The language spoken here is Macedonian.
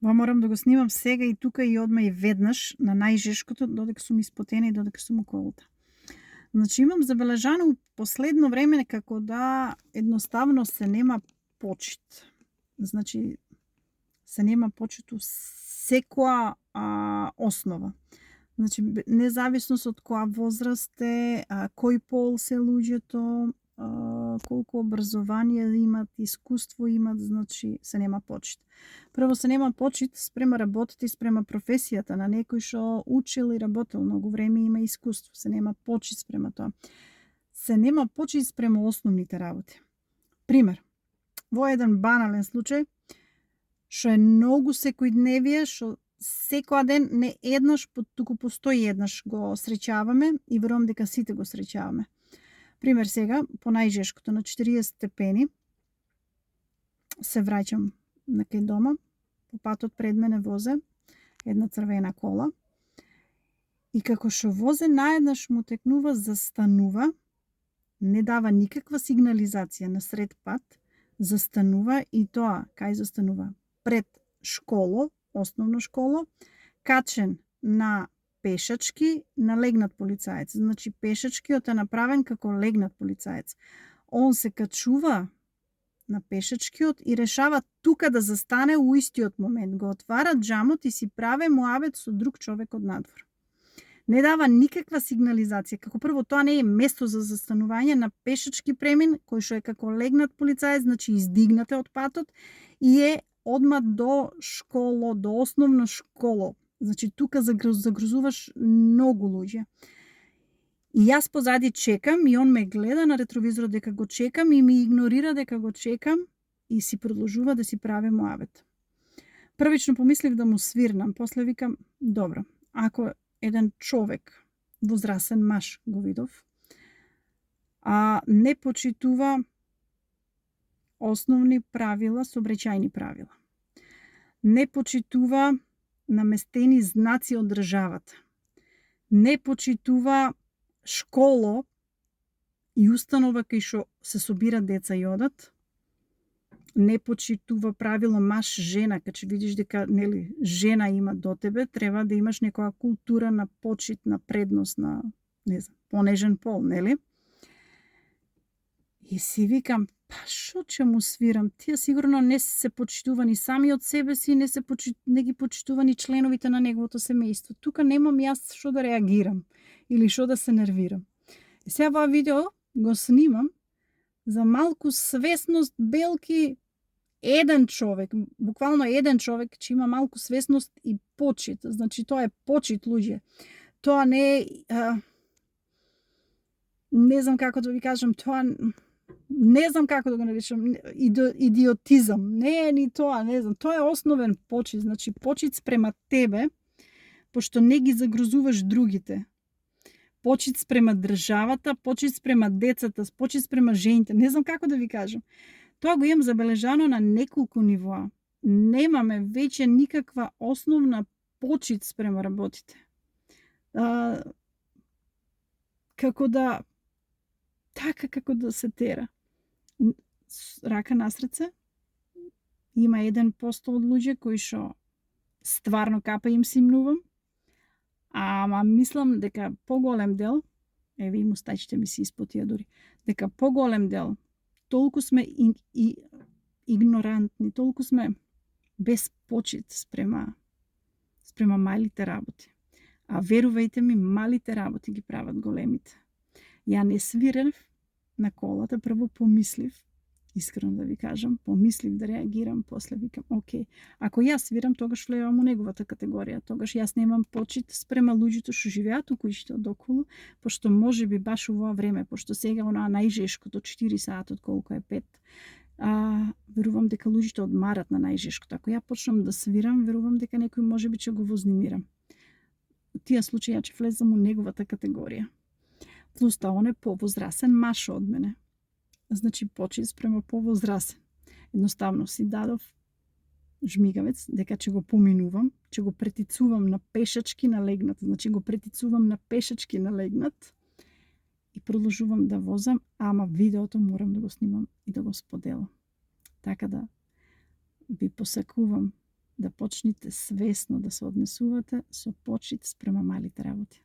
Ова морам да го снимам сега и тука и одма и веднаш на најжешкото, додека сум испотена и додека сум околута. Значи имам забележано у последно време како да едноставно се нема почит. Значи се нема почит у секоја основа. Значи независност од која возраст е, кој пол се луѓето, колку образование имат, искуство имат, значи се нема почит. Прво се нема почит спрема работата и спрема професијата на некој што учил и работел многу време и има искуство. Се нема почит спрема тоа. Се нема почит спрема основните работи. Пример, во еден банален случај, што е многу секојдневие, што секоја ден не еднаш, туку постои еднаш го среќаваме и верувам дека сите го среќаваме. Пример сега, по најжешкото на 40 степени се враќам на кај дома, по патот пред мене возе една црвена кола и како што возе наеднаш му текнува, застанува, не дава никаква сигнализација на сред пат, застанува и тоа, кај застанува? Пред школо, основно школо, качен на пешачки, на легнат полицаец. Значи пешачкиот е направен како легнат полицаец. Он се качува на пешачкиот и решава тука да застане у истиот момент. Го отвара џамот и си праве муабет со друг човек од надвор. Не дава никаква сигнализација. Како прво, тоа не е место за застанување на пешачки премин, кој што е како легнат полицаец, значи издигнате од патот и е одма до школо, до основно школо. Значи тука загрозуваш многу луѓе. И јас позади чекам и он ме гледа на ретровизорот дека го чекам и ми игнорира дека го чекам и си продолжува да си прави муабет. Првично помислив да му свирнам, после викам, добро, ако еден човек, возрасен маж го видов, не почитува основни правила, сообраќајни правила. Не почитува наместени знаци од државата. Не почитува школо и установа кај што се собира деца и одат. Не почитува правило маж-жена, кај што видиш дека нели жена има до тебе, треба да имаш некоја култура на почит, на предност, на не знам, понежен пол, нели? И си викам, па шо ќе му свирам? Тие сигурно не се почитувани сами од себе си, не ги почитувани членовите на неговото семејство. Тука немам јас што да реагирам или што да се нервирам. И сега во видео го снимам за малку свесност, белки еден човек, буквално еден човек ќе има малку свесност и почит. Значи тоа е почит, луѓе. Тоа не е не знам како да ви кажам, тоа не знам како да го наречам, идиотизам. Не е ни тоа, не знам. Тоа е основен почит, значи почит спрема тебе, пошто не ги загрозуваш другите. Почит спрема државата, почит спрема децата, почит спрема жените. Не знам како да ви кажам. Тоа го имам забележано на неколку нивоа. Немаме веќе никаква основна почит спрема работите. Како да како да се тера. Рака на срце, има 1% од луѓе кои што стварно капа им симнувам, ама мислам дека поголем дел, еве и мустачите ми се испотија дури, дека поголем дел, толку сме игнорантни, толку сме без почит спрема малите работи. А верувајте ми, малите работи ги прават големите. Ја не свирев на колата, прво помислив, искрено да ви кажам, помислив да реагирам, после викам, окей, ако јас свирам, тогаш влевам у неговата категорија, тогаш јас немам почит спрема луѓето што живеат у куќите од околу, пошто може би баш во време, пошто сега онаа најжешкото 4 сатот, колку е 5, верувам дека луѓето одмарат на најжешкото. Ако ја почнам да свирам, верувам дека некој може би ќе го вознимирам. У тие случаи ја ќе влезам у неговата категорија. Плюс тоа, он е повозрасен маж од мене. Значи, почит спрема повозрасен. Едноставно си дадов жмигавец дека ќе го поминувам, ќе го претицувам на пешачки на легнат. Значи, го претицувам на пешачки на легнат и продолжувам да возам, ама видеото морам да го снимам и да го споделам. Така да ви посакувам да почнете свесно да се однесувате со почит спрема малите работи.